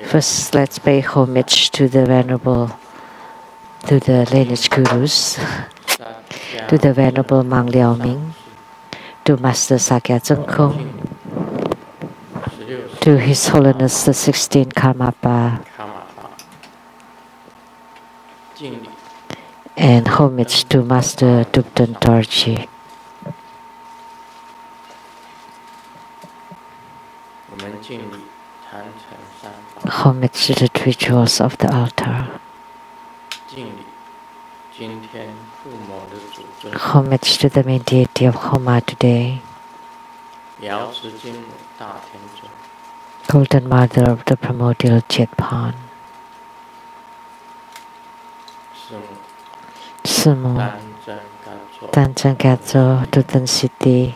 First, let's pay homage to the lineage gurus, to the Venerable Mang Liao Ming, to Master Sakya Zengkong, to His Holiness the 16th Karmapa, and homage to Master Dubden Dorji. Homage to the rituals of the altar. Homage to the main deity of Homa today. Golden Mother of the primordial Jetpan. Sumo, Tanzan Gazo, Dutton City,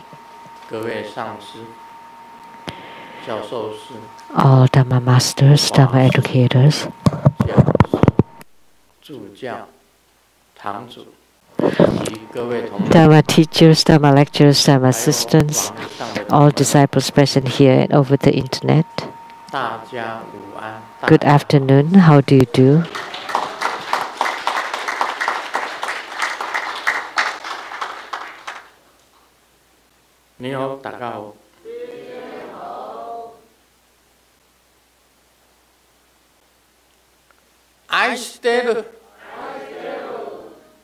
all Dharma masters, Dharma educators, Dharma teachers, Dharma lecturers, Dharma assistants, all disciples present here and over the internet. Good afternoon, how do you do? 아이스테르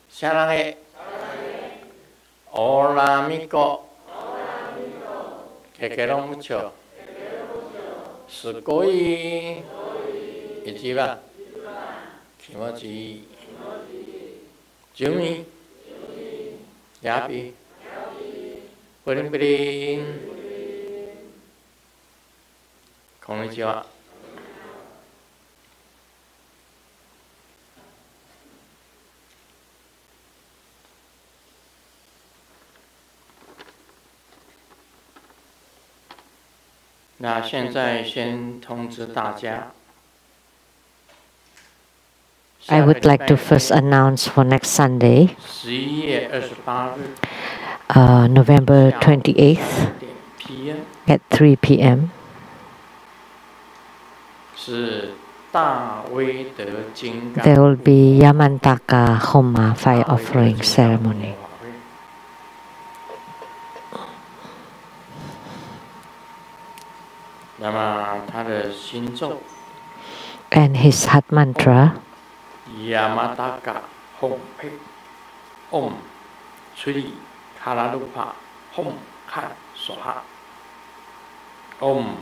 사랑해 오라미코 개개로 묻혀 스코이 이지바 기모지 주미 야비 뿌링뿌링 konnichiwa。那现在先通知大家。I would like to first announce for next Sunday, November 28th at 3 p.m. There will be Yamantaka Homa fire offering ceremony. And his heart mantra, Yamataka Hom Pe Om Sri Kalalupa Hom Khan Soha. Om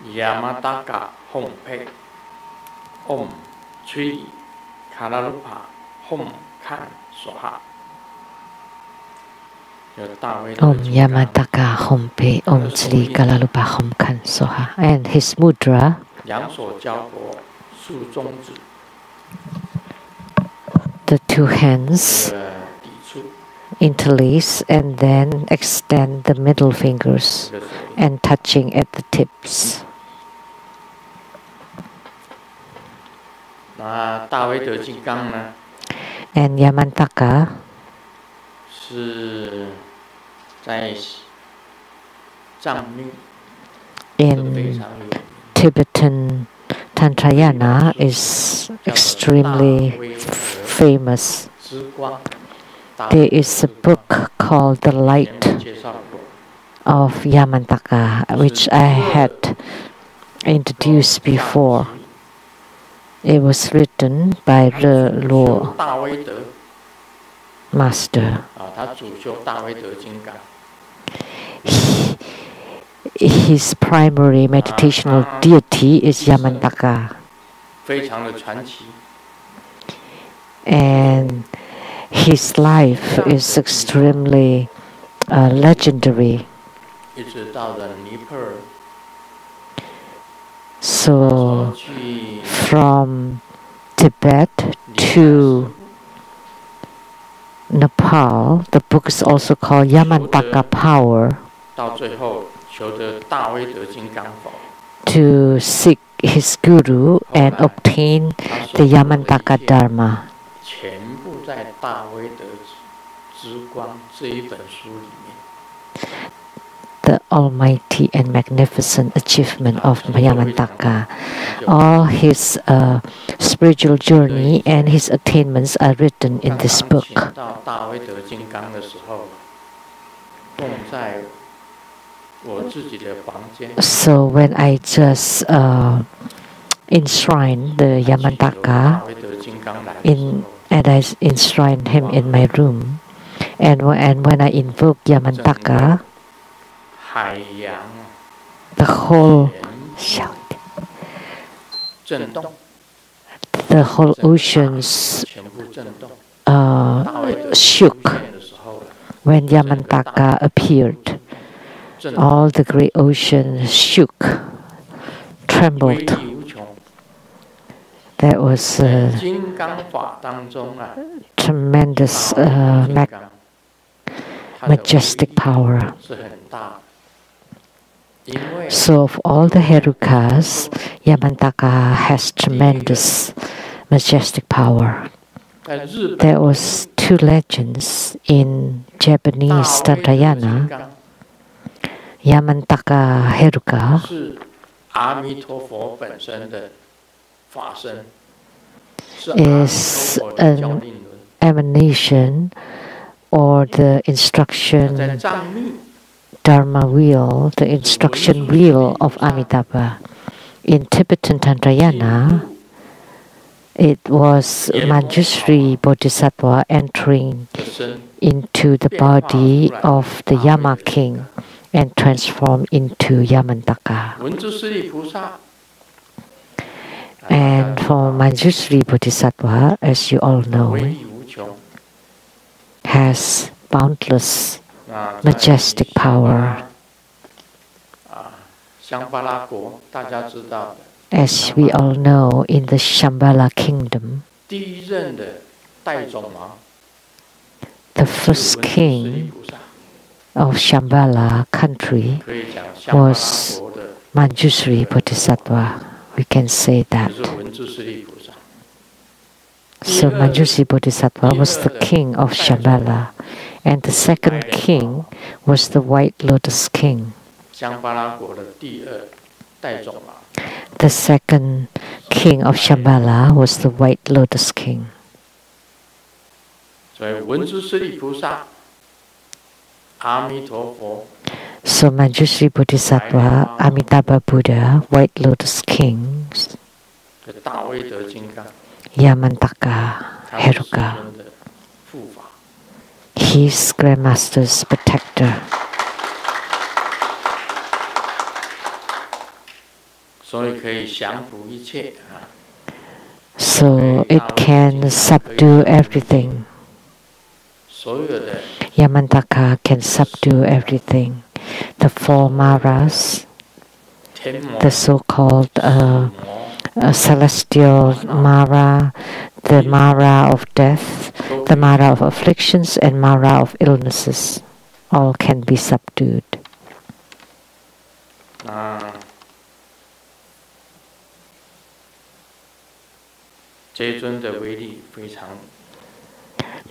Yamataka Hom Pe Om Sri Kalalupa Hom Khan Soha. Om Yamataka Hom Pe Om Sri Kalalupa Hom Khan Soha. And his mudra, the two hands interlace and then extend the middle fingers and touching at the tips. And Yamantaka in Tibetan Tantrayana is extremely famous. There is a book called The Light of Yamantaka, which I had introduced before. It was written by the Lord Master. His primary meditational deity is Yamantaka. And his life is extremely legendary. So, from Tibet to Nepal, the book is also called Yamantaka Power, to seek his guru and obtain the Yamantaka Dharma. the almighty and magnificent achievement of Yamantaka. All his spiritual journey and his attainments are written in this book. So when I just enshrine the Yamantaka and I enshrine him in my room, and when I invoke Yamantaka, the whole oceans shook when Yamantaka appeared. All the great ocean shook, trembled. That was tremendous, majestic power. So of all the Herukas, Yamantaka has tremendous, majestic power. There was two legends in Japanese Tantrayana. Yamantaka Heruka is an emanation or the instruction Dharma wheel, the instruction wheel of Amitabha. In Tibetan Tantrayana, it was Manjushri Bodhisattva entering into the body of the Yama king and transformed into Yamantaka. And for Manjushri Bodhisattva, as you all know, has boundless, majestic power. As we all know, in the Shambhala kingdom, the first king of Shambhala country was Manjushri Bodhisattva. We can say that. So Manjushri Bodhisattva was the king of Shambhala, and the second king was the White Lotus King. The second king of Shambhala was the White Lotus King. So Manjushri Bodhisattva, Amitabha Buddha, White Lotus Kings, Yamantaka, Heruka, his Grandmaster's protector. So it can subdue everything. Yamantaka can subdue everything. The four maras, the so-called celestial mara, the mara of death, the mara of afflictions, and mara of illnesses, all can be subdued.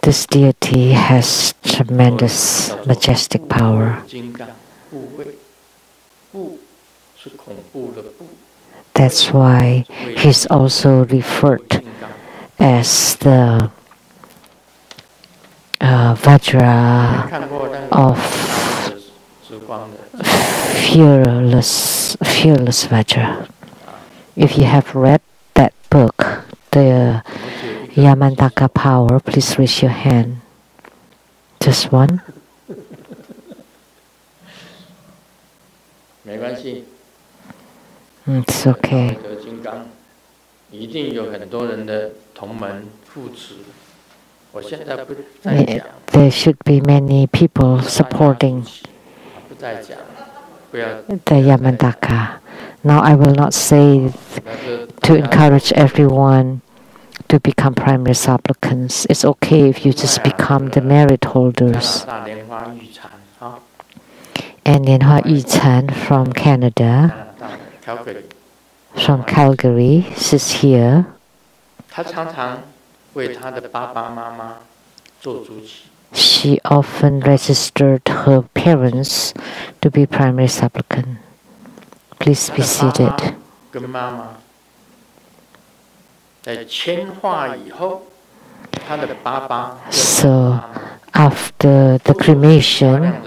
This deity has tremendous, majestic power. That's why he's also referred as the Vajra of fearless Vajra. If you have read that book, the Yamantaka power, please raise your hand. Just one? It's okay. There should be many people supporting the Yamantaka. Now I will not say to encourage everyone to become primary supplicants. It's okay if you just become the merit holders. And Lianhua Yichan from Canada, from Calgary, is here. she often registered her parents to be primary supplicant. Please be seated. 跟妈妈在迁化以后，她的爸爸 So after the cremation,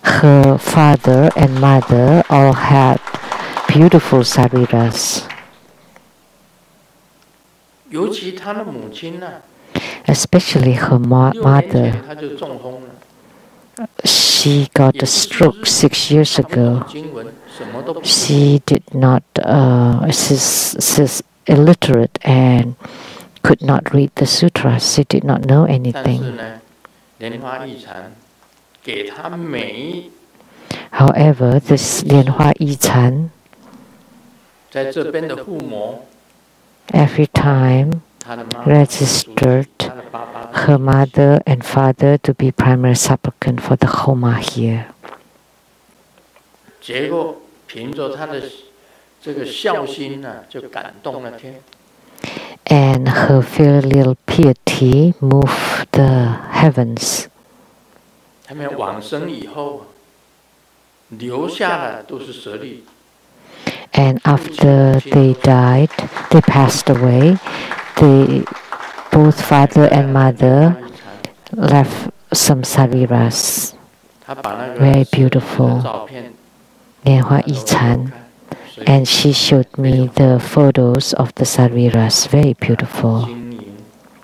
her father and mother all had beautiful sariras. 尤其她的母亲呢， Especially her 6年 mother. 前她就中风了。 She got a stroke 6 years ago. She did not, she's illiterate and could not read the Sutra. She did not know 但是 anything. 呢，莲花遗产给她每 However, this 莲花遗产 在这边的父母， every time 她的妈妈 registered 她的爸爸 her mother and father to be primary supplicant for the Homa here. 结果凭着她的这个孝心呢，就感动了天。 And her filial piety moved the heavens. 他们往生以后，留下的都是舍利。 And after they died, they passed away. Both father and mother left some sariras. 他把那个 Very beautiful 照片 莲花遗产. And she showed me the photos of the sariras. Very beautiful. 晶莹，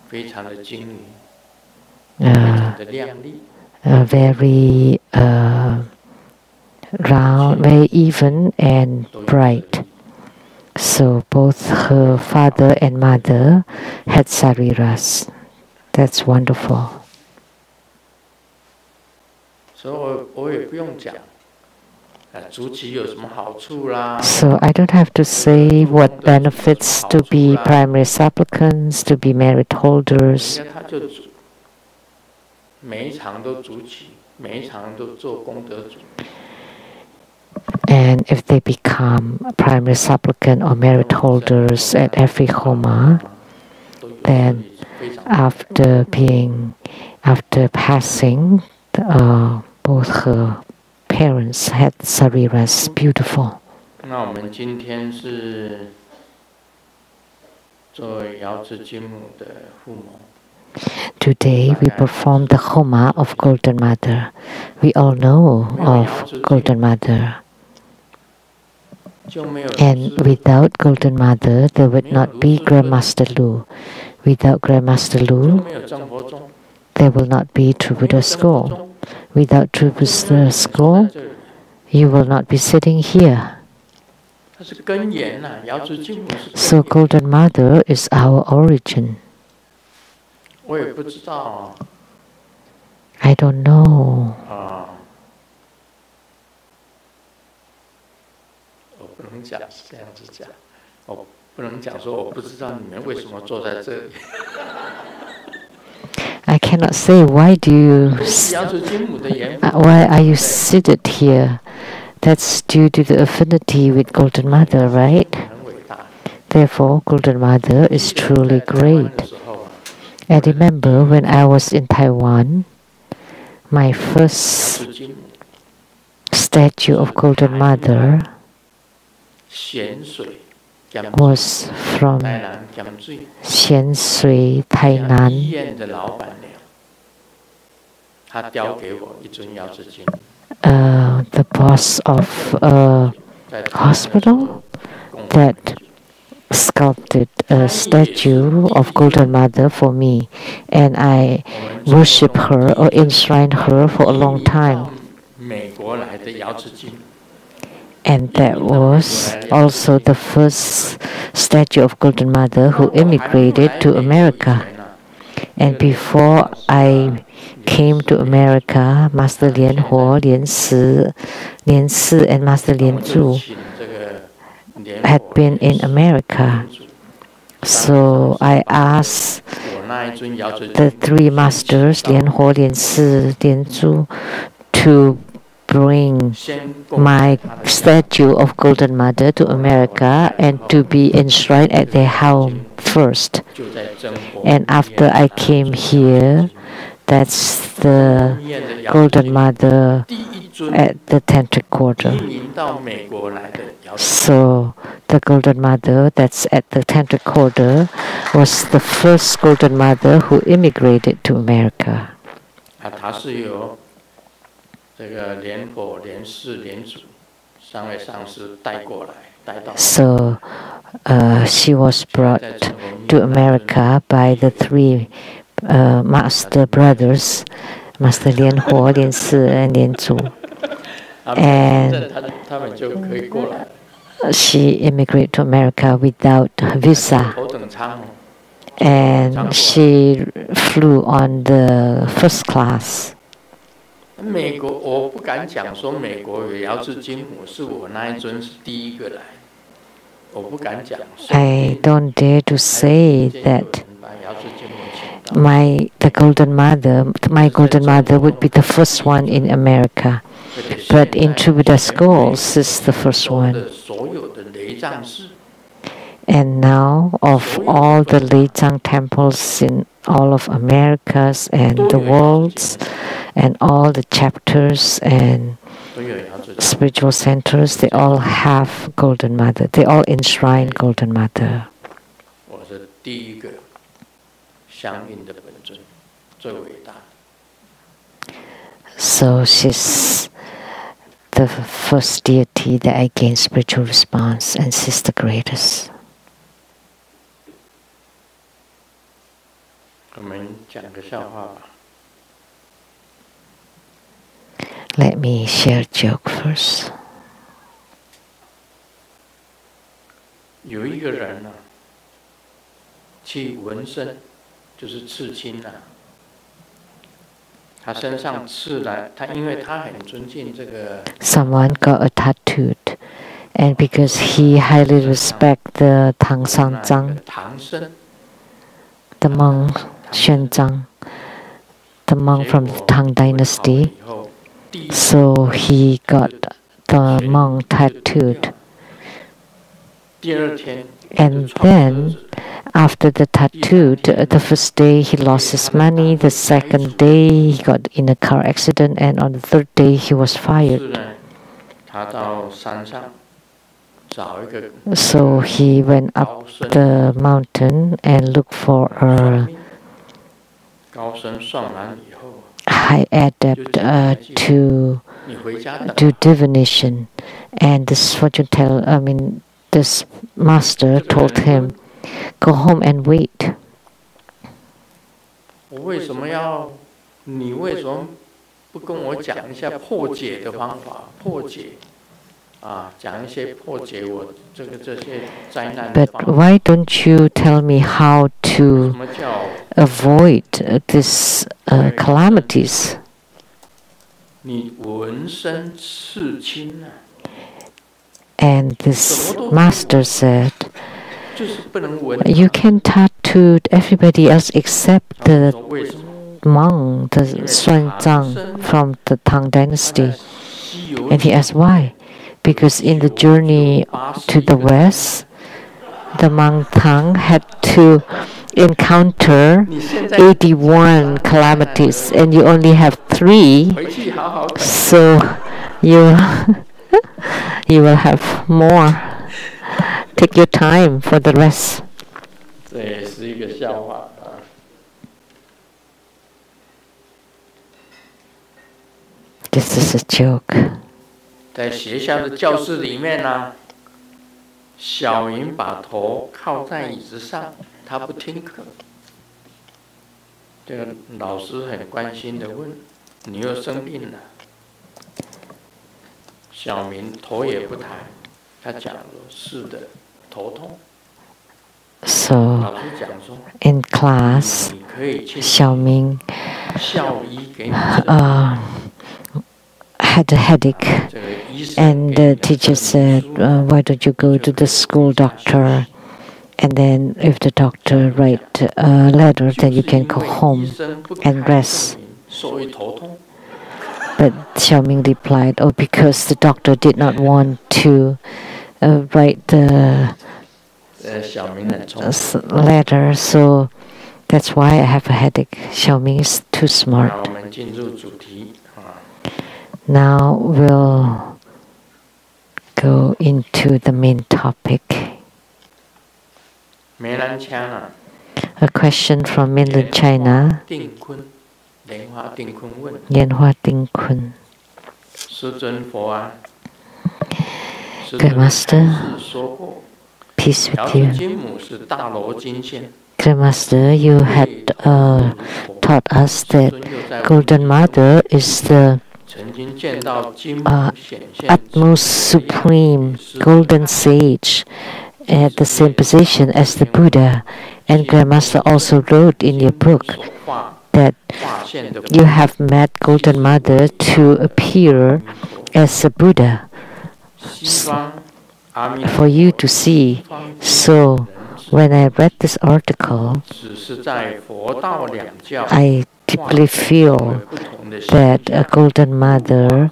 非常的晶莹，非常的亮丽。 Very round, very even and bright. So both her father and mother had sariras. That's wonderful. 所以我也不用讲，主起有什么好处啦。 So I don't have to say what benefits to be primary supplicants, to be merit holders. 他就主，每一场都主起，每一场都做功德主。 And if they become primary supplicant or merit holders at every Homa, then after passing, both her parents had sariras beautiful. 那我们今天是做瑶池金母的父母。 Today we perform the Homa of Golden Mother. We all know of Golden Mother. And without Golden Mother, there would not be Grandmaster Lu. Without Grandmaster Lu, there will not be True Buddha School. Without True Buddha School, you will not be sitting here. So Golden Mother is our origin. I don't know. 不能讲这样子讲，我不能讲说我不知道你们为什么坐在这里。I cannot say why do you why are you seated here? That's due to the affinity with Golden Mother, right? Therefore, Golden Mother is truly great. I remember when I was in Taiwan, my first statue of Golden Mother was from 咸水, Tainan. The boss of a hospital that sculpted a statue of Golden Mother for me, and I worship her or enshrine her for a long time. And that was also the first statue of Golden Mother who immigrated to America. And before I came to America, Master Lian Huo, Lian Si, and Master Lian Zhu had been in America. So I asked the three masters, Lian Huo, Lian Si, Lian Zhu, to bring my statue of Golden Mother to America and to be enshrined at their home first. And after I came here, That's the Golden Mother at the Tantric Quarter. So the Golden Mother that's at the Tantric Quarter was the first Golden Mother who immigrated to America. So she was brought to America by the three master brothers, Master Lian Huo, Lian Si, and Lian Zu. And she immigrated to America without visa. And she flew on the first class. I don't dare to say that my Golden Mother would be the first one in America. But in True Buddha schools, it's the first one. And now, of all the Leizang temples in all of Americas and the worlds, and all the chapters and spiritual centers, they all have Golden Mother. They all enshrine Golden Mother. So she's the first deity that I gained spiritual response, and she's the greatest. Let me share a joke first. 有一个人呢，去纹身，就是刺青啊。他身上刺了，因为他很尊敬这个。Someone got a tattooed, and because he highly respect the Tang San Zhang, the monk Xuan Zhang, the monk from the Tang Dynasty. So he got the monk tattooed. And then, after the tattoo, the first day he lost his money, the second day he got in a car accident, and on the third day he was fired. So he went up the mountain and looked for a high adept to do divination. And this fortune teller, this master told him, go home and wait. But why don't you tell me how to avoid these calamities? And this master said, you can tattoo everybody else except the monk, the Xuan Zhang from the Tang Dynasty. And he asked why? Because in the journey to the west, the monk Tang had to encounter 81 calamities, and you only have 3, so you will have more. Take your time for the rest. This is a joke. 在学校的教室里面呢，小明把头靠在椅子上，他不听课。这个老师很关心的问：“你又生病了？”小明头也不抬，他讲了：“是的，头痛。” So in class, Xiaoming had a headache, and the teacher said, why don't you go to the school doctor, and then if the doctor write a letter, then you can go home and rest. But Xiaoming replied, oh, because the doctor did not want to write the letter, so That's why I have a headache. Xiaoming is too smart. Now we'll go into the main topic. A question from mainland China. Yanhua Ting Kun. Good Master, peace with you. Good Master, you had taught us that Golden Mother is the utmost supreme golden sage at the same position as the Buddha. And Grandmaster also wrote in your book that you have met Golden Mother to appear as a Buddha for you to see. So when I read this article, I deeply feel that a Golden Mother,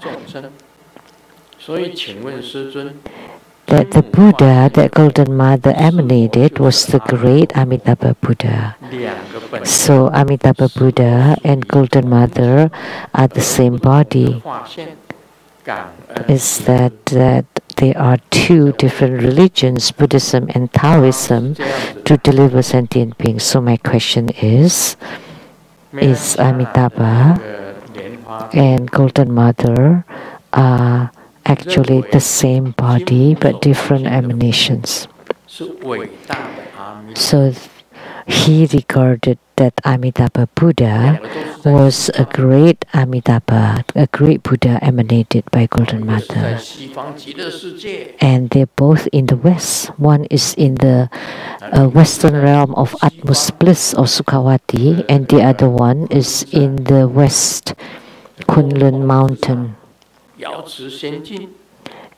that the Buddha that Golden Mother emanated was the great Amitabha Buddha. So Amitabha Buddha and Golden Mother are the same body. Is that there are two different religions, Buddhism and Taoism, to deliver sentient beings. So my question is Amitabha and Golden Mother are actually the same body but different emanations? So he regarded that Amitabha Buddha was a great Amitabha, a great Buddha emanated by Golden Mother. And they're both in the West. One is in the Western realm of utmost bliss or Sukhavati, and the other one is in the West, Kunlun Mountain.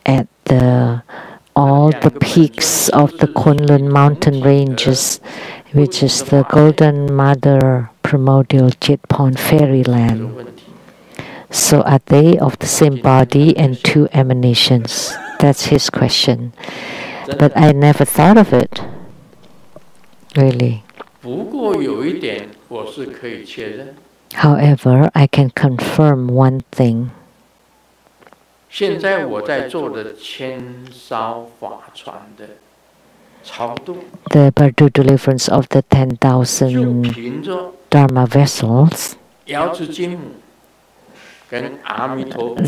At all the peaks of the Kunlun mountain ranges, which is the Golden Mother primordial Chitpon fairyland. So are they of the same body and two emanations? That's his question. But I never thought of it, really. However, I can confirm one thing. The Bardu deliverance of the 10,000 Dharma vessels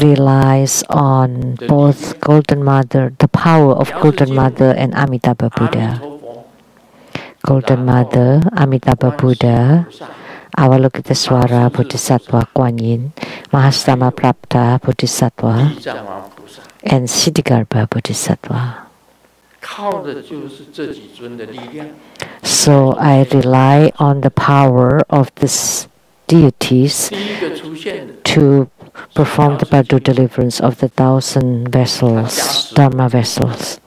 relies on both Golden Mother, the power of Golden Mother and Amitabha Buddha. Golden Mother, Amitabha Buddha, Avalokiteswara Bodhisattva Kuan Yin, Mahastama Prapta Bodhisattva, and Siddhigarbha Bodhisattva. So I rely on the power of these deities to perform the Bardu deliverance of the 1,000 vessels, Dharma vessels.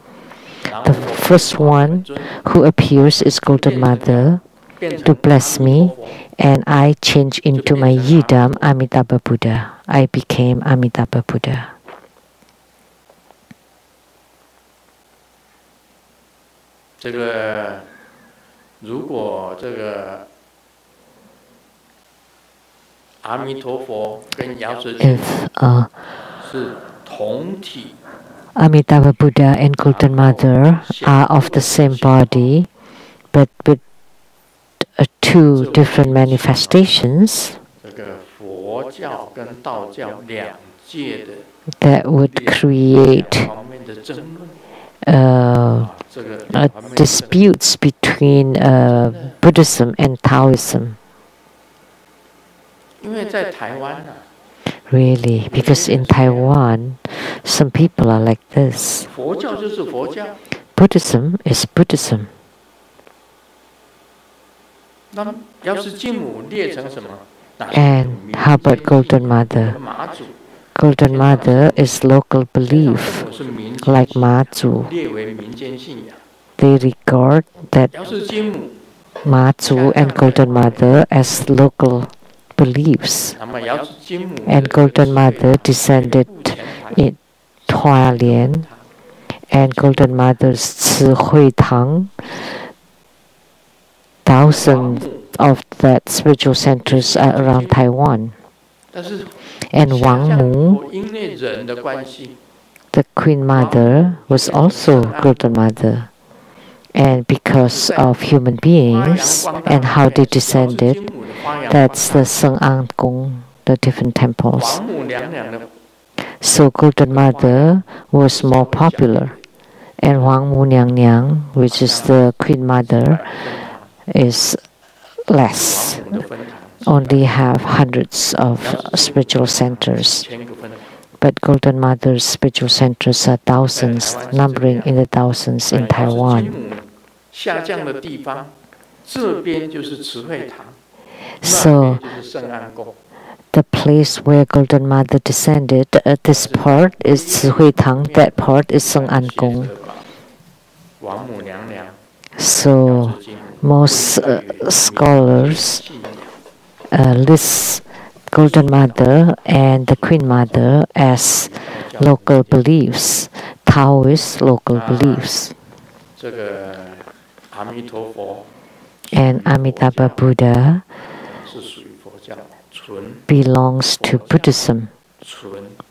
The first one who appears is Golden Mother to bless me, and I change into my Yidam Amitabha Buddha. I became Amitabha Buddha. If Amitabha Buddha and Golden Mother are of the same body, but with two different manifestations, that would create disputes between Buddhism and Taoism. Really, because in Taiwan, some people are like this. Buddhism is Buddhism. And how about Golden Mother? Golden Mother is local belief, like Mazu. They regard that Mazu and Golden Mother as local beliefs. And Golden Mother descended in Hualien, and Golden Mother's Ci Hui Tang, 1,000 of that spiritual centers are around Taiwan. And Wang Mu, the Queen Mother, was also Golden Mother. And because of human beings and how they descended, that's the Seng An Gong, the different temples. So Golden Mother was more popular. And Wang Mu Nyang Nyang, which is the Queen Mother, is less. Only have hundreds of spiritual centers. But Golden Mother's spiritual centers are thousands, numbering in the thousands in Taiwan. So, the place where Golden Mother descended, this part is Hui Tang, that part is Seng An Gong. So, most scholars list Golden Mother and the Queen Mother as local beliefs, Taoist local beliefs. And Amitabha Buddha belongs to Buddhism,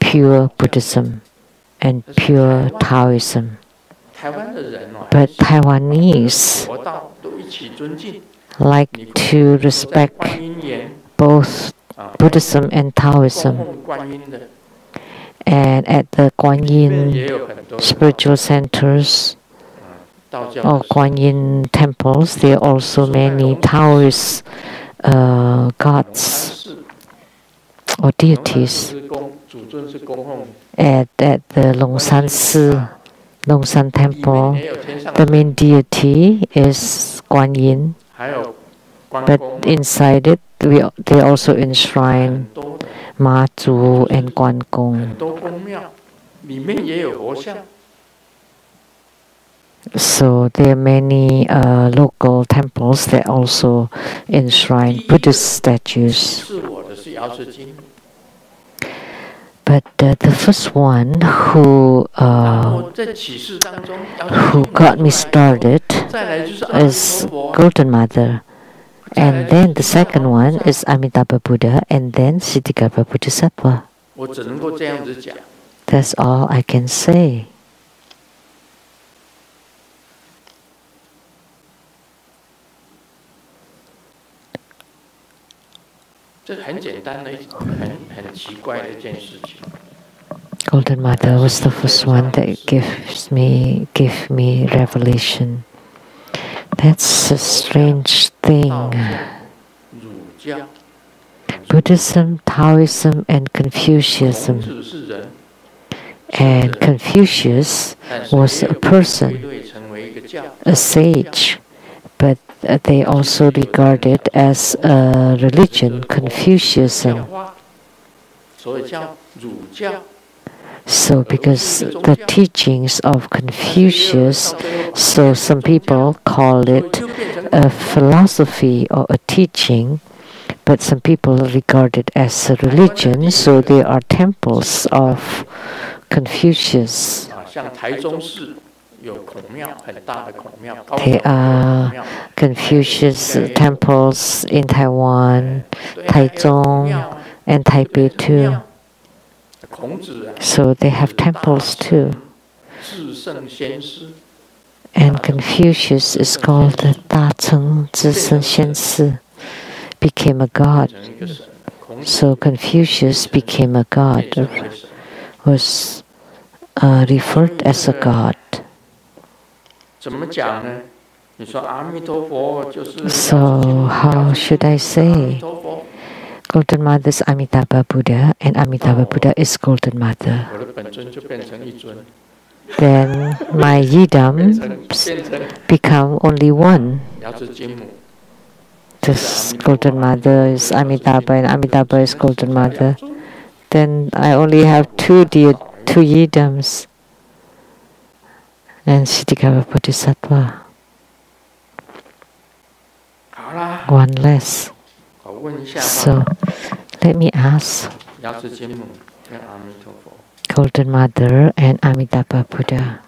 pure Buddhism and pure Taoism. But Taiwanese like to respect both Buddhism and Taoism. And at the Guan Yin spiritual centers or Guan Yin temples, there are also many Taoist gods or deities. At the Longshan temple, the main deity is Guan Yin, but inside it, they also enshrine Ma Zhu and Guan Gong. So there are many local temples that also enshrine Buddhist statues. But the first one who got me started is Golden Mother. And then the second one is Amitabha Buddha, and then Siddhikapa Bodhisattva. That's all I can say. Golden Mother was the first one that gave me revelation. That's a strange thing. Buddhism, Taoism, and Confucianism. And Confucius was a person, a sage, but they also regarded as a religion, Confucianism. So because the teachings of Confucius, so some people call it a philosophy or a teaching, but some people regard it as a religion, so there are temples of Confucius. There are Confucius temples in Taiwan, Taichung, and Taipei too. So they have temples too. And Confucius is called the Dacheng Zisheng Xiansi, became a god. So Confucius became a god, was referred as a god. So how should I say? Golden Mother is Amitabha Buddha, and Amitabha Buddha is Golden Mother. Then my yidams become only one. This Golden Mother is Amitabha, and Amitabha is Golden Mother. Then I only have two yidams. And Siddhikapa Bodhisattva. One less. So, let me ask Golden Mother and Amitabha Buddha.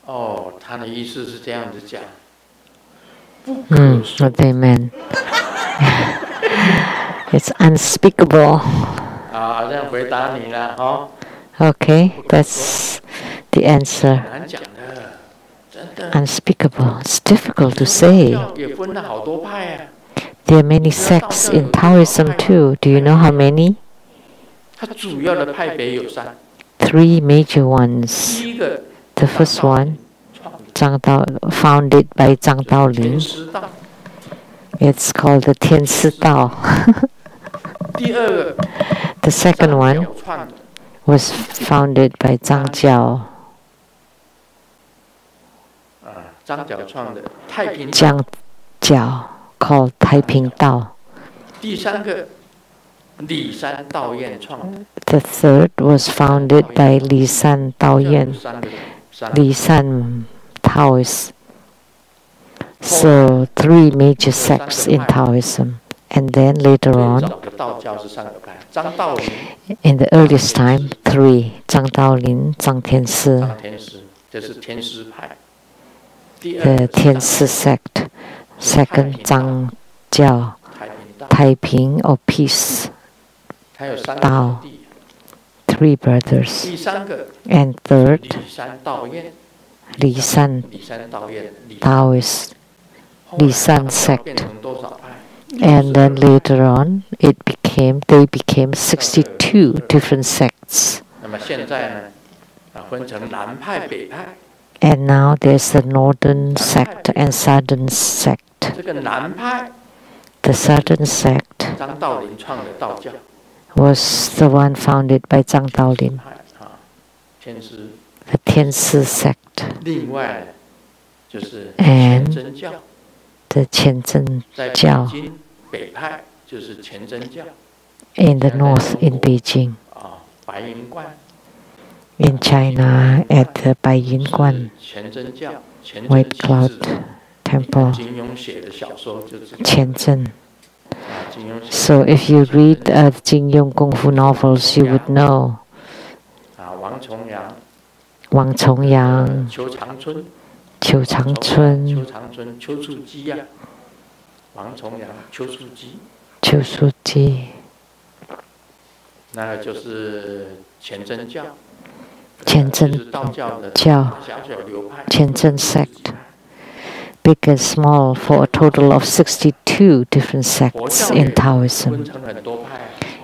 哦，他的意思是这样子讲。What they meant. It's unspeakable. 好，这样回答你了哦。Okay, that's the answer. 难讲的，真的。Unspeakable. It's difficult to say. 也分了好多派啊。There are many sects in Taoism too. Do you know how many? 它主要的派别有3。Three major ones. 第一个 The first one, founded by Zhang Daolin. It's called the 天师道. 第二个 The second one was founded by Zhang Jiao. 张角创的太平。Zhang Jiao called 太平道. 第三个李山道彦创的。The third was founded by Li San Daoyan. Li San Taoist. So 3 major sects in Taoism. And then later on, in the earliest time, 3. Zhang Daolin, Zhang Tianshi. The Tianshi sect. Second, Zhang Jiao, Taiping or peace. Dao. 3 brothers. And third, Li San Taoist. Li San sect. And then later on, they became 62 different sects. And now there's the northern sect and southern sect. The southern sect was the one founded by Zhang Daolin, the Tianshi sect, and the Qianzhen Jiao in the north in Beijing. In China, at the Baiyinguan White Cloud Temple, Qianzhen. So if you read Jin Yong Kung Fu novels, you would know Wang Chongyang, Qiu Changchun, Qiu Shuji. 那个就是虔真教。 Qianzhen Jiao, Qianzhen sect, big and small, for a total of 62 different sects in Taoism.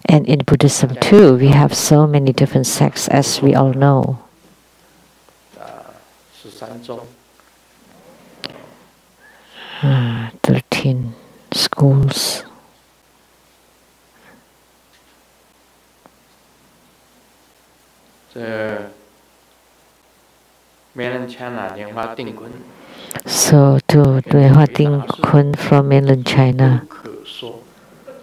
And in Buddhism too, we have so many different sects, as we all know. 13 schools. So to Hua Ting Kun from mainland China,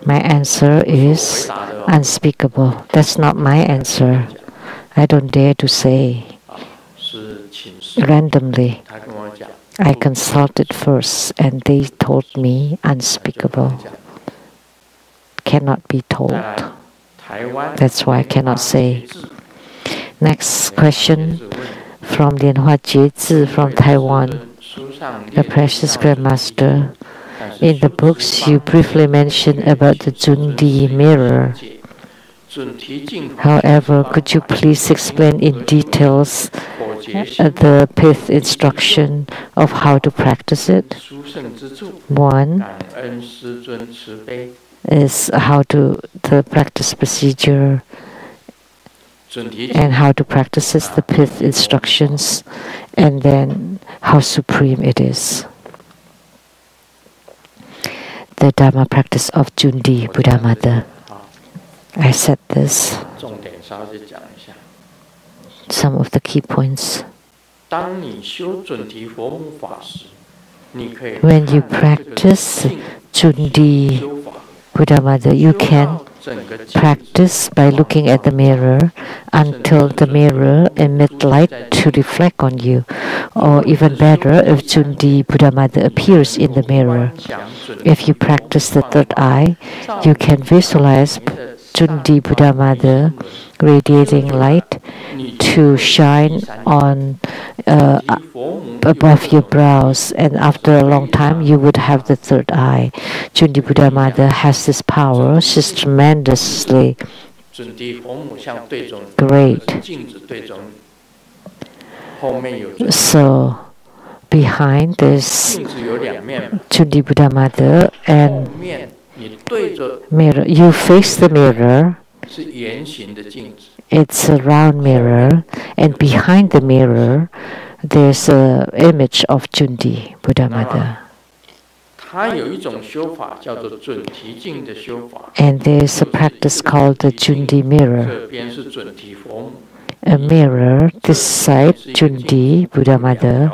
my answer is unspeakable. That's not my answer. I don't dare to say randomly. I consulted first and they told me unspeakable. Cannot be told. That's why I cannot say. Next question from Lianhua Jiezi from Taiwan. The precious Grandmaster, in the books you briefly mentioned about the Jundi mirror. However, could you please explain in details the fifth instruction of how to practice it? 1 is how to the practice procedure and how to practice is the fifth instructions, and then how supreme it is. The Dharma practice of Jundi, Buddha Mother. I said this. Some of the key points. When you practice Jundi, Buddha Mother, you can practice by looking at the mirror until the mirror emits light to reflect on you. Or even better, if Jundi Buddha Mother appears in the mirror. If you practice the third eye, you can visualize Jundi Buddha Mother radiating light to shine on above your brows, and after a long time you would have the third eye. Jundi Buddha Mother has this power. She's tremendously great. So behind this Jundi Buddha Mother and mirror, you face the mirror. It's a round mirror, and behind the mirror there's an image of Jundi Buddha Mother. And there's a practice called the Jundi mirror. A mirror, this side Jundi Buddha Mother,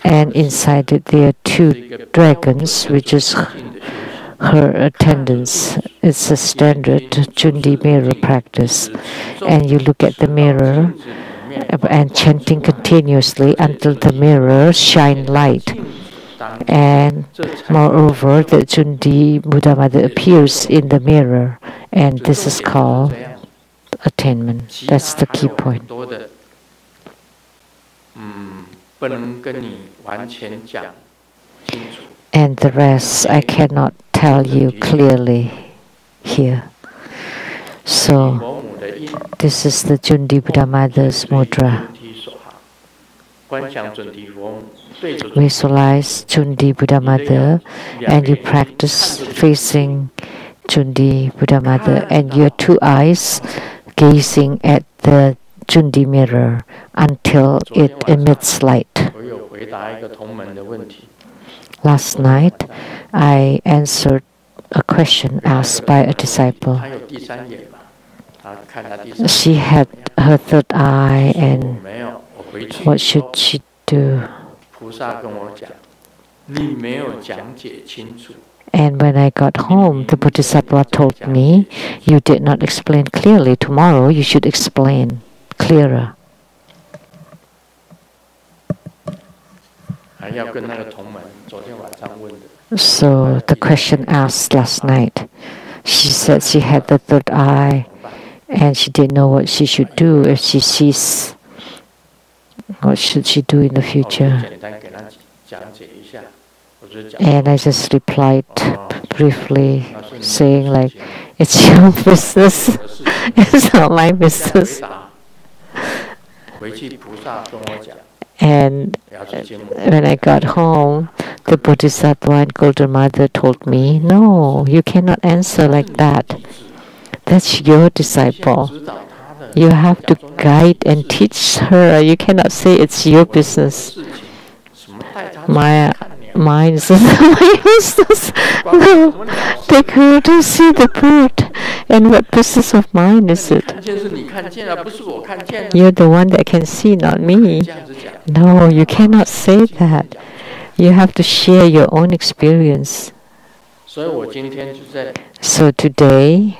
and inside it there are two dragons, which is her attendants. It's a standard Jundi mirror practice. And you look at the mirror and chanting continuously until the mirror shine light. And moreover, the Jundi Buddha Mother appears in the mirror, and this is called attainment. That's the key point. And the rest I cannot tell you clearly here. So this is the Jundi Buddha Mother's mudra. Visualize Jundi Buddha Mother, and you practice facing Jundi Buddha Mother, and your two eyes gazing at the Jundi mirror until it emits light. Last night, I answered a question asked by a disciple. She had her third eye, and what should she do? And when I got home, the Bodhisattva told me, "You did not explain clearly. Tomorrow you should explain clearer." So the question asked last night, she said she had the third eye, and she didn't know what she should do if she sees. What should she do in the future? And I just replied briefly, saying like, "It's your business. It's not my business." And when I got home, the Bodhisattva and Golden Mother told me, "No, you cannot answer like that. That's your disciple. You have to guide and teach her. You cannot say it's your business." Mine is my business. No, take her to see the bird. And what business of mine is it? You're the one that can see, not me. No, you cannot say that. You have to share your own experience. So today,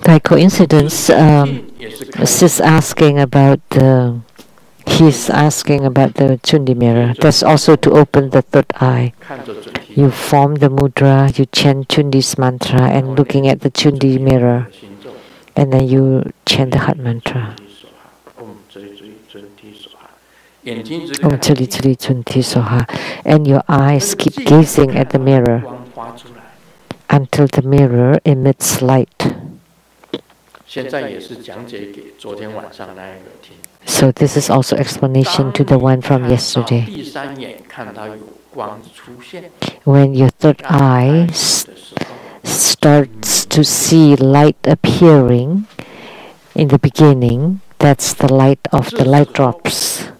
by coincidence, he's asking about the Jundi mirror. That's also to open the third eye. You form the mudra, you chant Jundi's mantra, and looking at the Jundi mirror, and then you chant the heart mantra. Om Chali Chali Junti Soha. And your eyes keep gazing at the mirror until the mirror emits light. So this is also explanation to the one from yesterday. When your third eye starts to see light appearing in the beginning, that's the light of the light drops.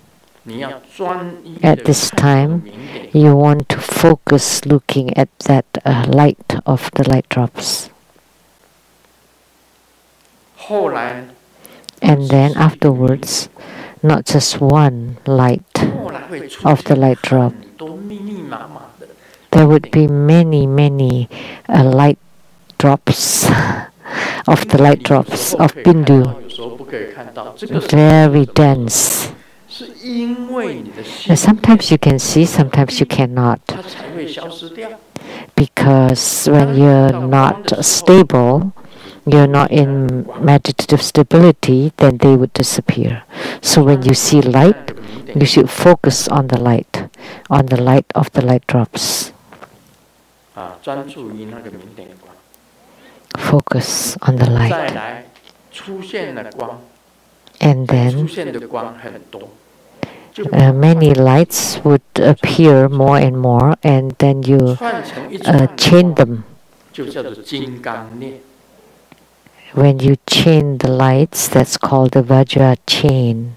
At this time, you want to focus looking at that light of the light drops. And then afterwards, not just one light of the light drop. There would be many light drops of the light drops of Bindu. Very dense. And sometimes you can see, sometimes you cannot. because when you're not stable, you're not in meditative stability, then they would disappear. So when you see light, you should focus on the light of the light drops. Focus on the light. And then many lights would appear more and more, and then you chain them. When you chain the lights, that's called the Vajra chain.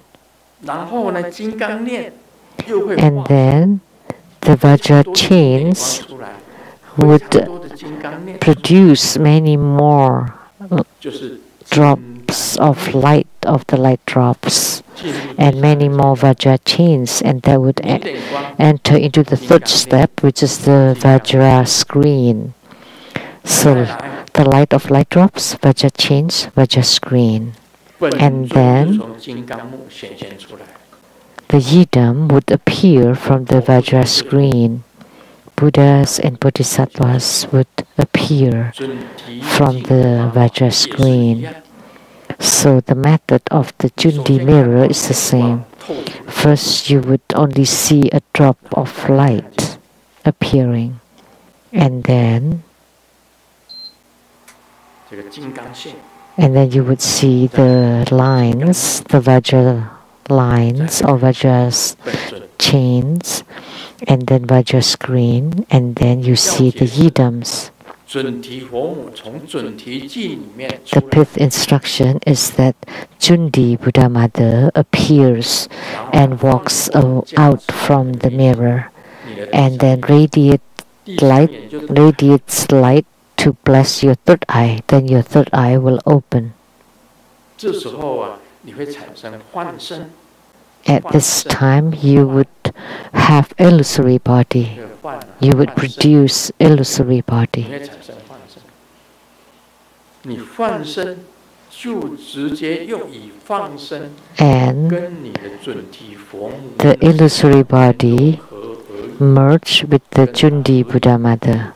And then the Vajra chains would produce many more drops of light, of the light drops, and many more Vajra chains, and that would enter into the third step, which is the Vajra screen. So the light of light drops, Vajra chains, Vajra screen. And then the yidam would appear from the Vajra screen. Buddhas and Bodhisattvas would appear from the Vajra screen. So the method of the Jundi mirror is the same. First, you would only see a drop of light appearing, and then you would see the lines, the Vajra lines or Vajra's chains, and then Vajra screen, and then you see the yidams. The fifth instruction is that Jundi Buddha Mother appears and walks out from the mirror, and then radiates light to bless your third eye. Then your third eye will open. At this time, you would have illusory body. You would produce illusory body. And the illusory body merge with the Jundi Buddha Mother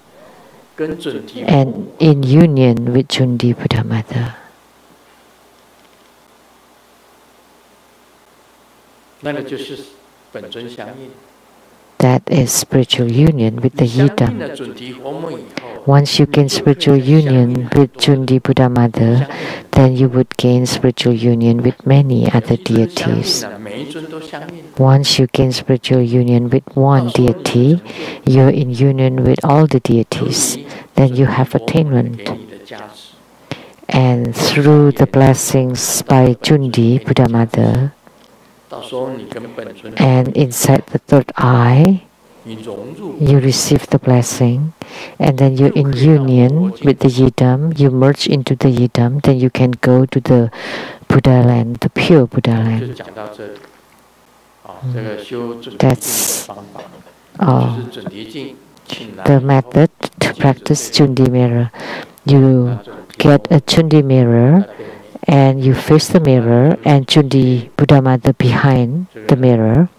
and in union with Jundi Buddha Mother. That is spiritual union with the yidam. Once you gain spiritual union with Jundi Buddha Mother, then you would gain spiritual union with many other deities. Once you gain spiritual union with one deity, you're in union with all the deities. Then you have attainment. And through the blessings by Jundi Buddha Mother, and inside the third eye, you receive the blessing, and then you're in union with the yidam, you merge into the yidam, then you can go to the Buddha land, the pure Buddha land. That's the method to practice Jundi mirror. You get a Jundi mirror, and you face the mirror, and Jundi Buddha Mother behind the mirror,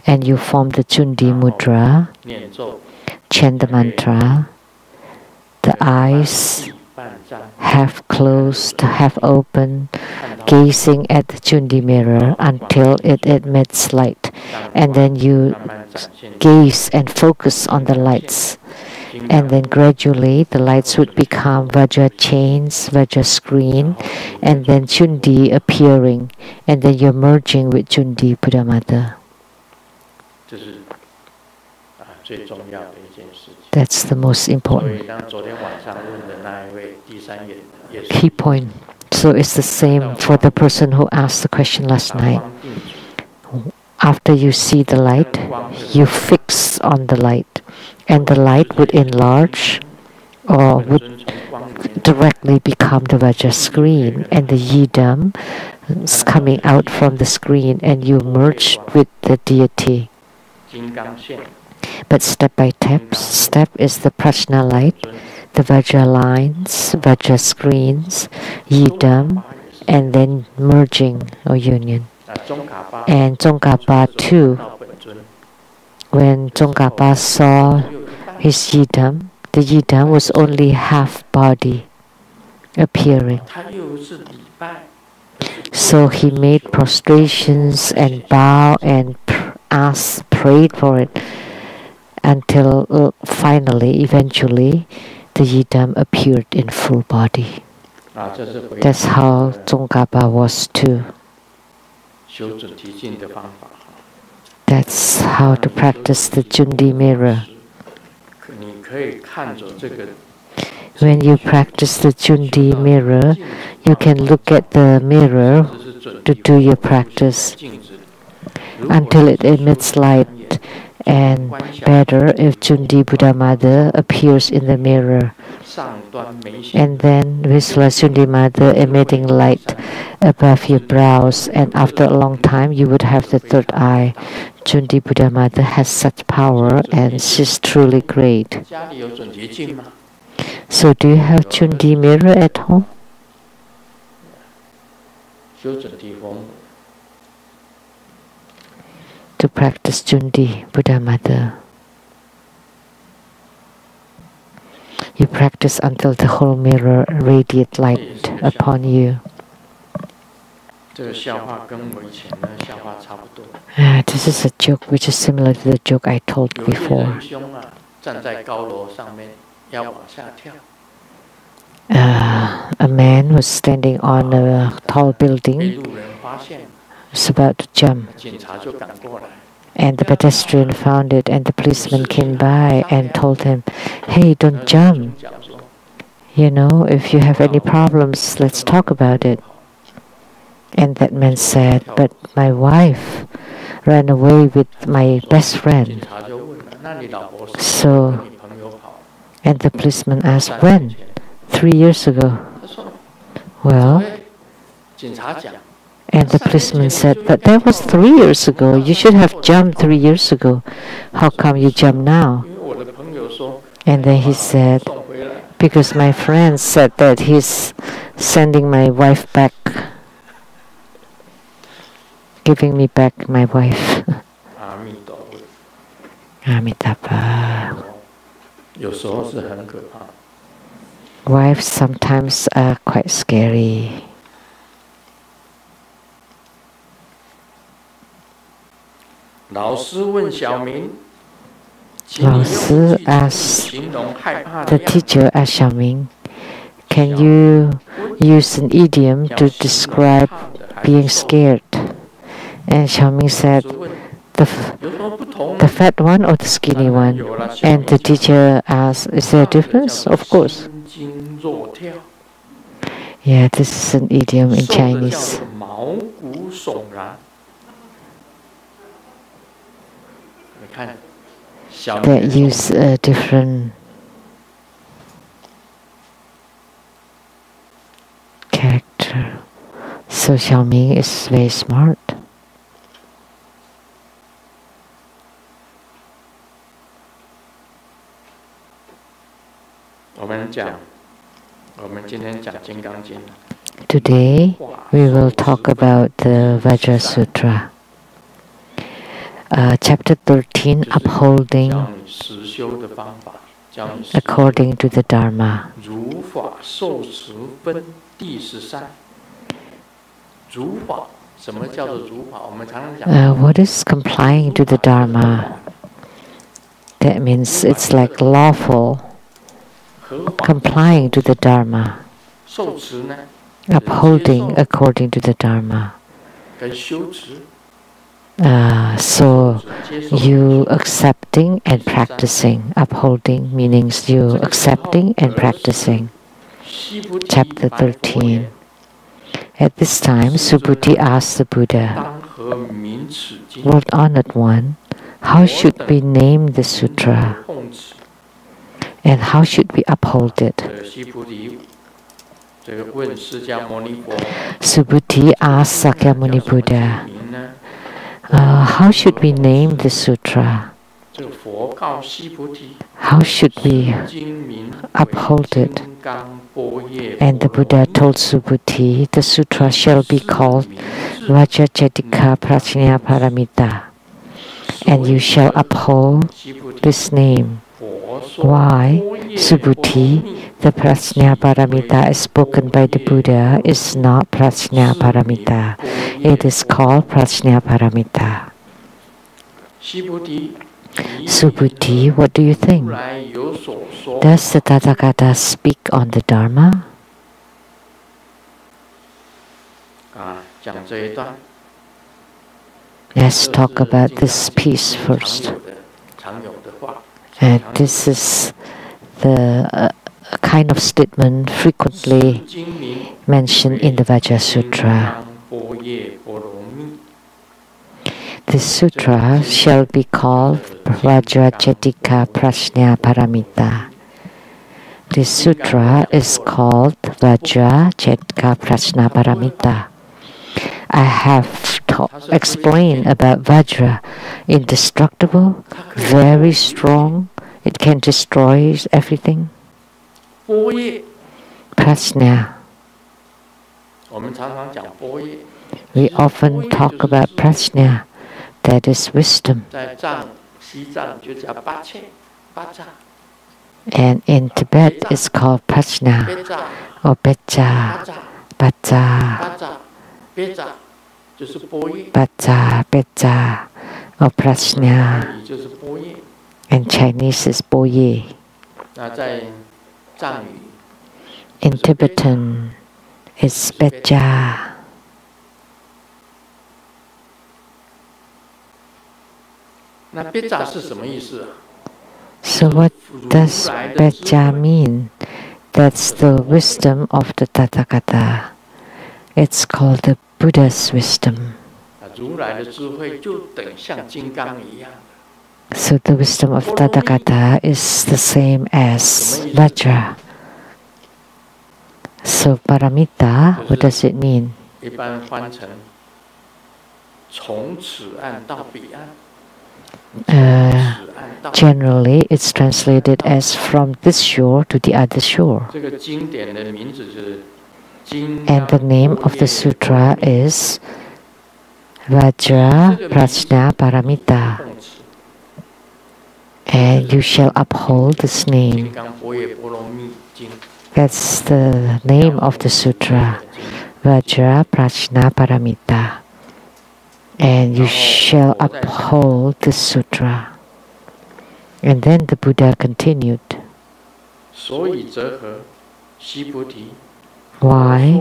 and you form the Jundi mudra, chant the mantra. The eyes half closed, half open, gazing at the Jundi mirror until it emits light, and then you gaze and focus on the lights. And then gradually the lights would become Vajra chains, Vajra screen, and then Jundi appearing, and then you're merging with Jundi Buddha Mother. That's the most important key point. So it's the same for the person who asked the question last night. After you see the light, you fix on the light, and the light would enlarge or would directly become the Vajra screen, and the yidam is coming out from the screen, and you merge with the deity. But step by step is the prajna light, the Vajra lines, Vajra screens, yidam, and then merging or union. And Tsongkhapa too, when Tsongkhapa saw his yidam. The yidam was only half body appearing. So he made prostrations and bow and prayed for it until finally, eventually, the yidam appeared in full body. That's how Tsongkhapa was too. That's how to practice the Jundi mirror. When you practice the Jundi mirror, you can look at the mirror to do your practice until it emits light, and better if Jundi Buddha Mother appears in the mirror. And then visualize Jundi Mother emitting light above your brows, and after a long time you would have the third eye. Jundi Buddha Mother has such power, and she's truly great. So do you have Jundi mirror at home? To practice Jundi Buddha Mother. You practice until the whole mirror radiate light upon you. This is a joke which is similar to the joke I told before. A man was standing on a tall building, was about to jump, and the pedestrian found it, and the policeman came by and told him, "Hey, don't jump. You know, if you have any problems, let's talk about it." And that man said, "But my wife ran away with my best friend." So, and the policeman asked, "When?" 3 years ago. Well, and the policeman said, "But that was 3 years ago. You should have jumped 3 years ago. How come you jump now?" And then he said, "Because my friend said that he's sending my wife back, giving me back my wife." Amitabha. Wives sometimes are quite scary. Lao Sư asked the teacher, asked Xiaoming, "Can you use an idiom to describe being scared?" And Xiaoming said, the fat one or the skinny one? And the teacher asked, "Is there a difference?" "Of course." Yeah, this is an idiom in Chinese. That use a different character. So Xiaoming is very smart. Today we will talk about the Vajra Sutra. Chapter 13, Upholding according to the Dharma. What is complying to the Dharma? That means it's like lawful, complying to the Dharma, upholding according to the Dharma. So you accepting and practicing. Upholding means you accepting and practicing. Chapter 13. At this time, Subhuti asked the Buddha, "Lord Honored One, how should we name the sutra? And how should we uphold it?" Subhuti asked Sakyamuni Buddha, "How should we name the sutra? How should we uphold it?" And the Buddha told Subhuti, "The sutra shall be called Vajrachatika Prajna Paramita, and you shall uphold this name why Subhuti, the Prajna Paramita is spoken by the Buddha, is not Prajna Paramita. It is called Prajna Paramita. Subhuti, what do you think? Does the Tathagata speak on the Dharma? Let's talk about this piece first. And this is the kind of statement frequently mentioned in the Vajra Sutra. This sutra shall be called Vajra Chetika Prajna Paramita. This sutra is called Vajra Chetika Prajna Paramita. I have explained about Vajra, indestructible, very strong, it can destroy everything. Prajna. We often talk about prajna, that is wisdom. And in Tibet it's called prajna or beja, baja, baja, beja or prajna. And Chinese is boye. In Tibetan it's beja. So what does beja mean? That's the wisdom of the Tathagata. It's called the Buddha's wisdom. So the wisdom of Tathagata is the same as Vajra. So paramita, what does it mean? Generally, it's translated as from this shore to the other shore. And the name of the sutra is Vajra Prajna Paramita. And you shall uphold this name. That's the name of the sutra, Vajra Prajna Paramita. And you shall uphold this sutra. And then the Buddha continued. Why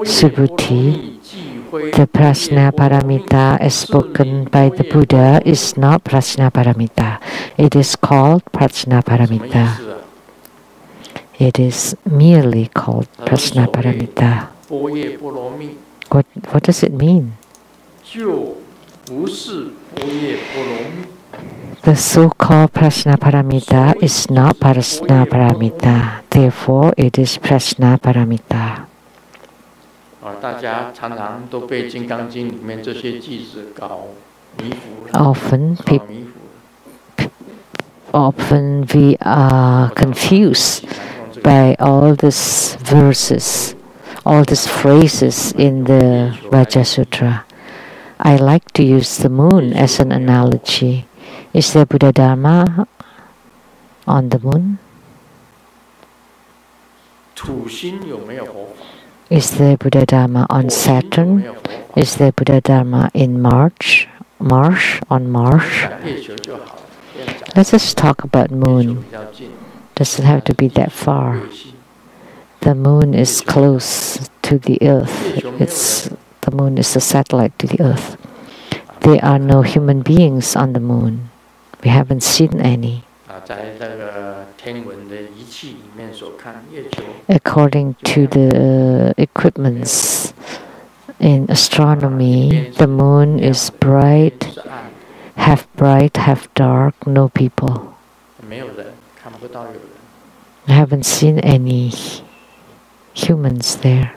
Subhuti, the Prajna Paramita as spoken by the Buddha, is not Prajna Paramita. It is called Prajna Paramita. It is merely called Prajna Paramita. What does it mean? The so-called Prajna Paramita is not Prajna Paramita. Therefore, it is Prajna Paramita. Often we are confused by all these verses, all these phrases in the Vajra Sutra. I like to use the moon as an analogy. Is there Buddha Dharma on the moon? Is there Buddha Dharma on Saturn? Is there Buddha Dharma in March? On Mars? Let's just talk about moon. Doesn't have to be that far. The moon is close to the earth. The moon is a satellite to the earth. There are no human beings on the moon. We haven't seen any. According to the equipments in astronomy, the moon is bright, half dark, no people. I haven't seen any humans there.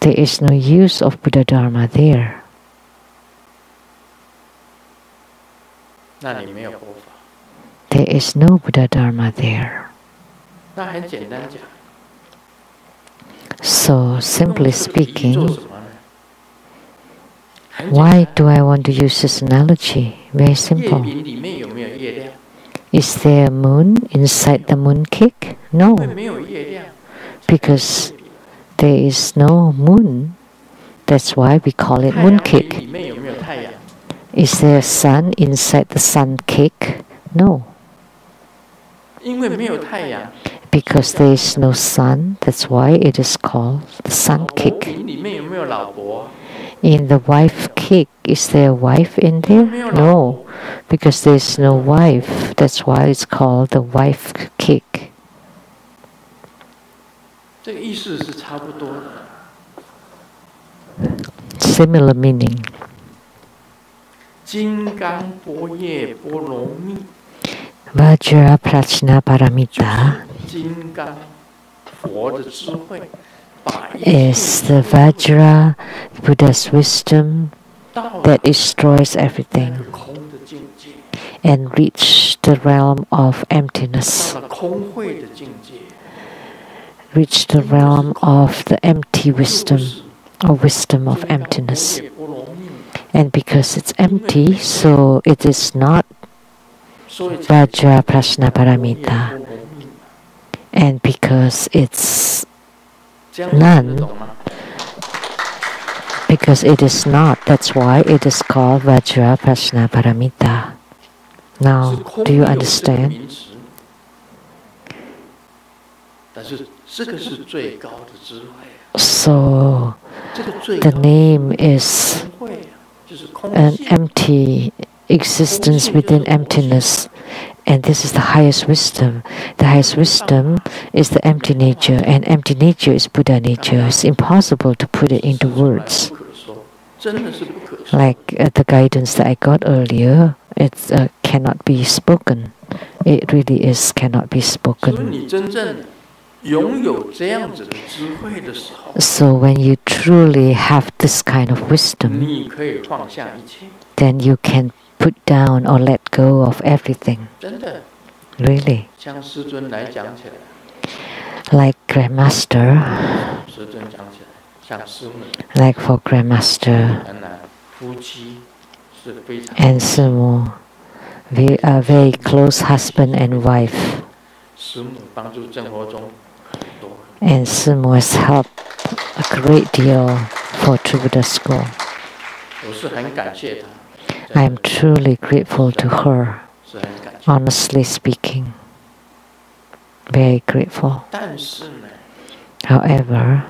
There is no use of Buddha Dharma there. There is no Buddha Dharma there. So, simply speaking, why do I want to use this analogy? Very simple. Is there a moon inside the mooncake? No, because there is no moon. That's why we call it mooncake. Is there a sun inside the sun cake? No. Because there is no sun, that's why it is called the sun cake. In the wife cake, is there a wife in there? No, because there is no wife, that's why it's called the wife cake. Similar meaning. Vajra Prajna Paramita is the Vajra, Buddha's wisdom that destroys everything and reach the realm of emptiness. Reach the realm of the empty wisdom, or wisdom of emptiness. And because it's empty, so it is not Vajra Prajna Paramita. And because it's none, because it is not, that's why it is called Vajra Prajna Paramita. Now, do you understand? So, the name is an empty existence within emptiness, and this is the highest wisdom. The highest wisdom is the empty nature, and empty nature is Buddha nature. It's impossible to put it into words. Like the guidance that I got earlier, it cannot be spoken. It really is cannot be spoken. So when you truly have this kind of wisdom, then you can put down or let go of everything. Really. Like Grandmaster, like for Grandmaster and Sumo, we are very close husband and wife. And Sumo has helped a great deal for True Buddha School. I am truly grateful to her, honestly speaking. Very grateful. However,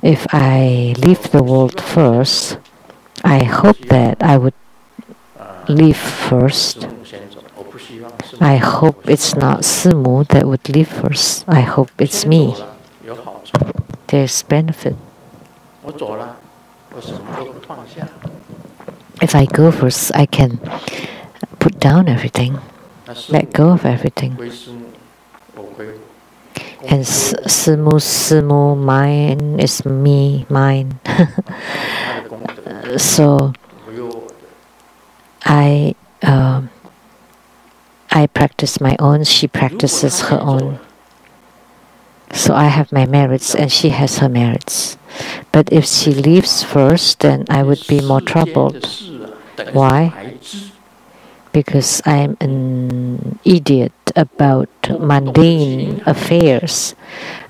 if I leave the world first, I hope that I would leave first. I hope it's not Sumu that would leave first. I hope it's me. There's benefit. If I go first, I can put down everything, let go of everything. And Sumu, mine is me, mine. So I practice my own, she practices her own. So I have my merits and she has her merits. But if she leaves first, then I would be more troubled. Why? Because I am an idiot about mundane affairs.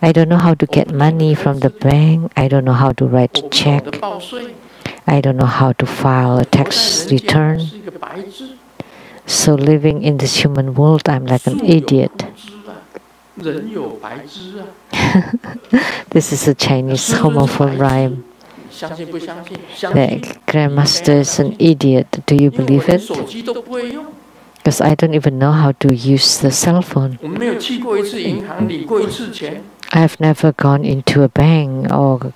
I don't know how to get money from the bank. I don't know how to write a check. I don't know how to file a tax return. So living in this human world, I'm like an idiot. This is a Chinese homophone rhyme. The Grandmaster is an idiot. Do you believe it? Because I don't even know how to use the cell phone. I've never gone into a bank or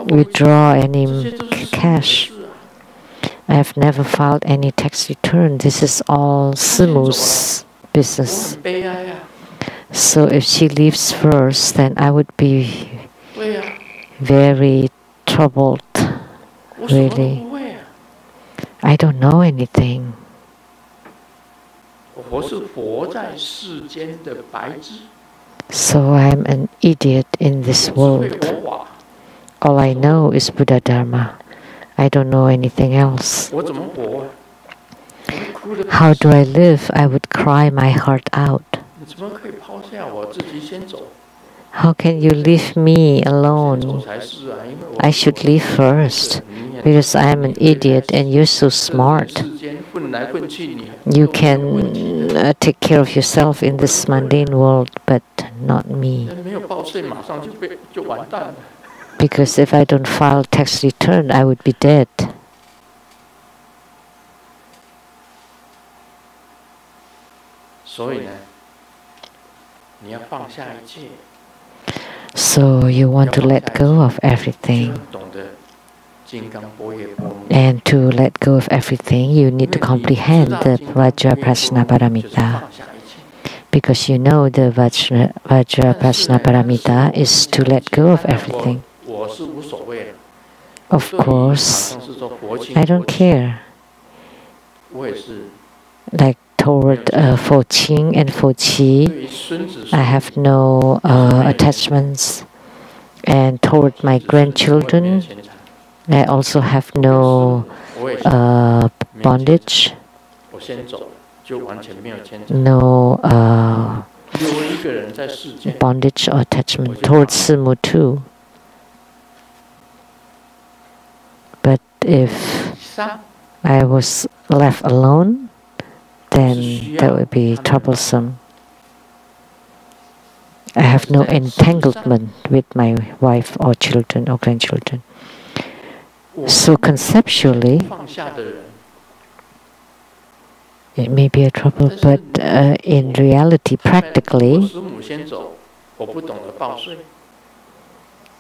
withdraw any cash. I have never filed any tax return. This is all Sumu's business. So if she leaves first, then I would be very troubled, really. I don't know anything. So I'm an idiot in this world. All I know is Buddha Dharma. I don't know anything else. How do I live? I would cry my heart out. How can you leave me alone? I should leave first, because I am an idiot and you're so smart. You can take care of yourself in this mundane world, but not me. Because if I don't file tax return, I would be dead. So you want to let go of everything. And to let go of everything, you need to comprehend the Vajraprasna because you know the Vajraprasna is to let go of everything. Of course, I don't care. Like toward Fo Qing and Fo Qi, I have no attachments. And toward my grandchildren, I also have no bondage, no bondage or attachment. Towards Simu too. But if I was left alone, then that would be troublesome. I have no entanglement with my wife or children or grandchildren. So conceptually, it may be a trouble, but in reality, practically,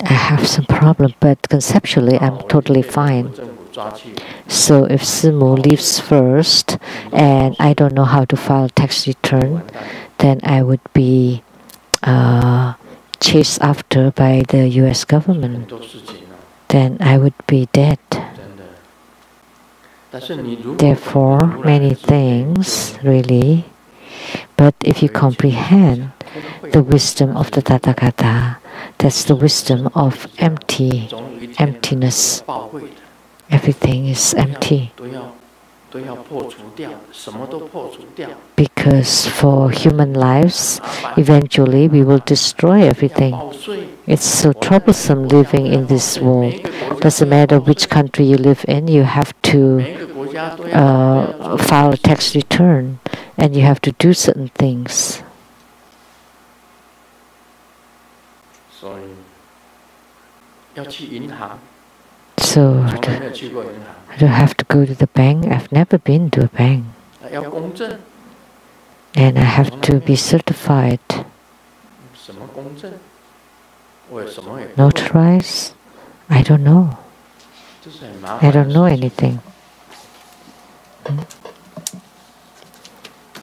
I have some problem, but conceptually, I'm totally fine. So if Simu leaves first, and I don't know how to file tax return, then I would be chased after by the U.S. government. Then I would be dead. Therefore, many things, really. But if you comprehend the wisdom of the Tathagata, that's the wisdom of emptiness. Everything is empty. Because for human lives, eventually we will destroy everything. It's so troublesome living in this world. Doesn't matter which country you live in, you have to file a tax return and you have to do certain things. So I don't have to go to the bank. I've never been to a bank. And I have to be certified. Notarize? I don't know. I don't know anything.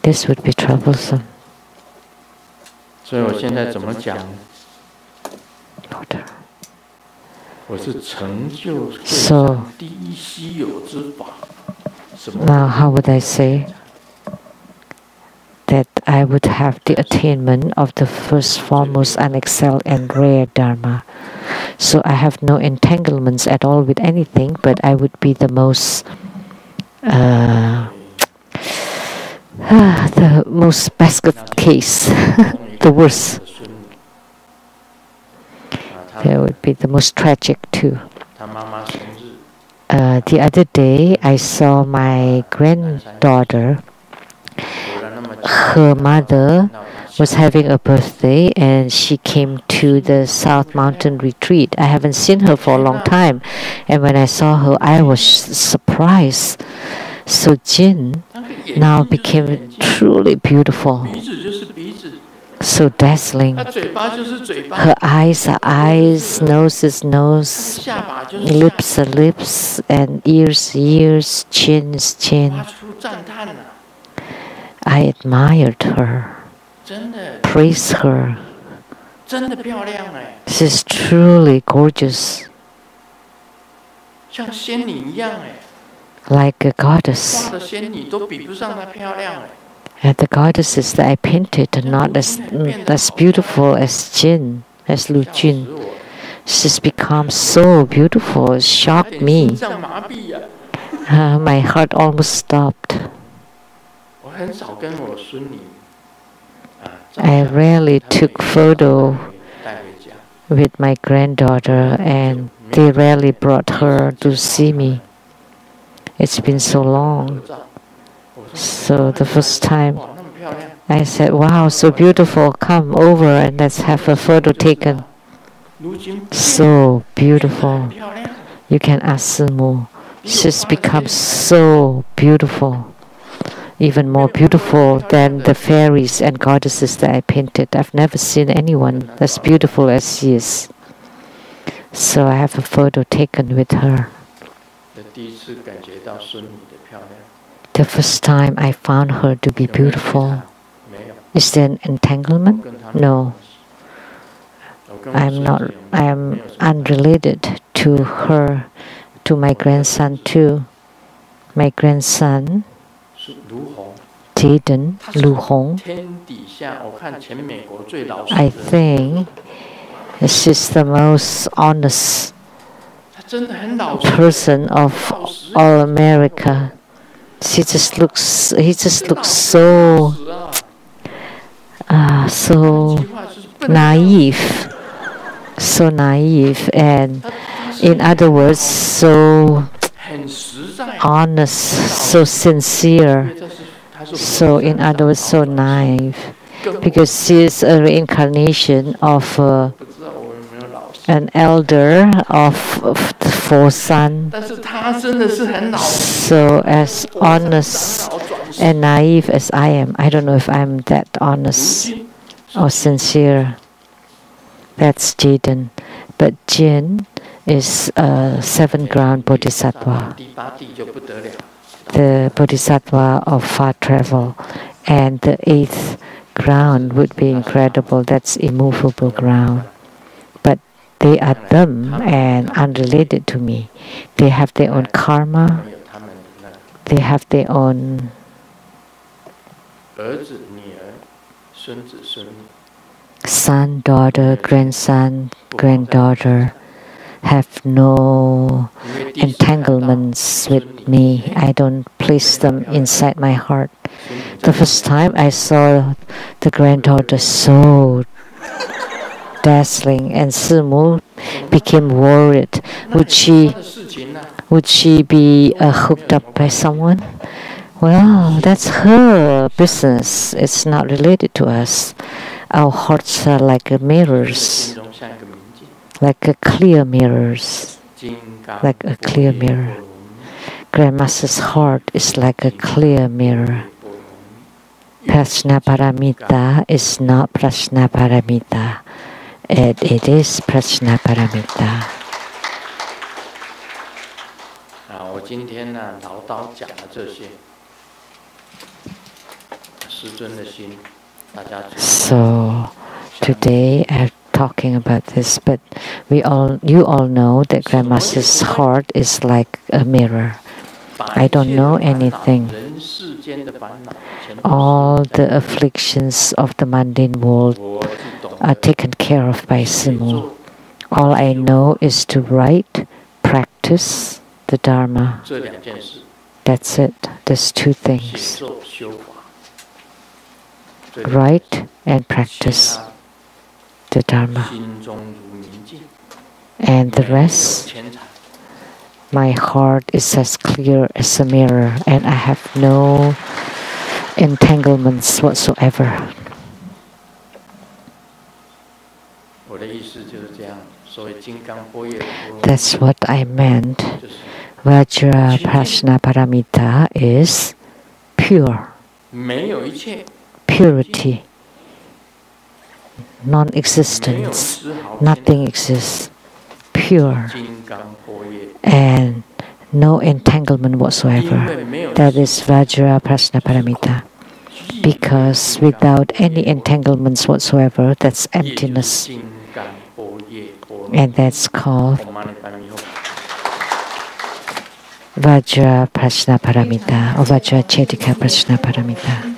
This would be troublesome. So now how would I say that I would have the attainment of the first, foremost, unexcelled and rare Dharma? So I have no entanglements at all with anything, but I would be the most basket case, the worst. That would be the most tragic too. The other day, I saw my granddaughter. Her mother was having a birthday and she came to the South Mountain retreat. I haven't seen her for a long time. And when I saw her, I was surprised. So Jin now became truly beautiful. So dazzling. Her eyes are eyes, nose is nose, lips are lips, and ears ears, chin is chin. I admired her, praised her. She's truly gorgeous, like a goddess. And the goddesses that I painted are not as beautiful as Jin, as Lu Jun. She's become so beautiful, it shocked me. My heart almost stopped. I rarely took photo with my granddaughter, and they rarely brought her to see me. It's been so long. So the first time I said, wow, so beautiful, come over and let's have a photo taken. So beautiful. You can ask Simu. She's become so beautiful. Even more beautiful than the fairies and goddesses that I painted. I've never seen anyone as beautiful as she is. So I have a photo taken with her. The first time I found her to be beautiful. Is there an entanglement? No. I am unrelated to her, to my grandson too. My grandson, Jaden Lu Hong, I think she's the most honest person of all America. He just looks so naive, and in other words, so honest, so sincere. So in other words, so naive, because she is a reincarnation of an elder of the four sons. So as honest and naive as I am, I don't know if I'm that honest or sincere. That's Jaden. But Jin is a 7th ground bodhisattva, the bodhisattva of far travel, and the 8th ground would be incredible. That's immovable ground. But they are them and unrelated to me. They have their own karma. They have their own son, daughter, grandson, granddaughter, have no entanglements with me. I don't place them inside my heart. The first time I saw the granddaughter so dazzling, and Simu became worried. Would she be hooked up by someone? Well, that's her business. It's not related to us. Our hearts are like mirrors, like a clear mirrors, like a clear mirror. Grandmaster's heart is like a clear mirror. Prajnaparamita is not Prajnaparamita. It is Prajnaparamita. 我今天呢，唠叨讲了这些，师尊的心，大家知道。So today I'm talking about this, but you all know that Grandmaster's heart is like a mirror. I don't know anything. All the afflictions of the mundane world are taken care of by Simu. All I know is to write, practice the Dharma. That's it. There's two things. Write and practice the Dharma. And the rest, my heart is as clear as a mirror, and I have no entanglements whatsoever. That's what I meant. Vajra Prajnaparamita is pure, purity, non-existence, nothing exists, pure, and no entanglement whatsoever. That is Vajra Prajnaparamita. Because without any entanglements whatsoever, that's emptiness. And that's called Vajra Prajnaparamita or Vajra Chetika Prajnaparamita.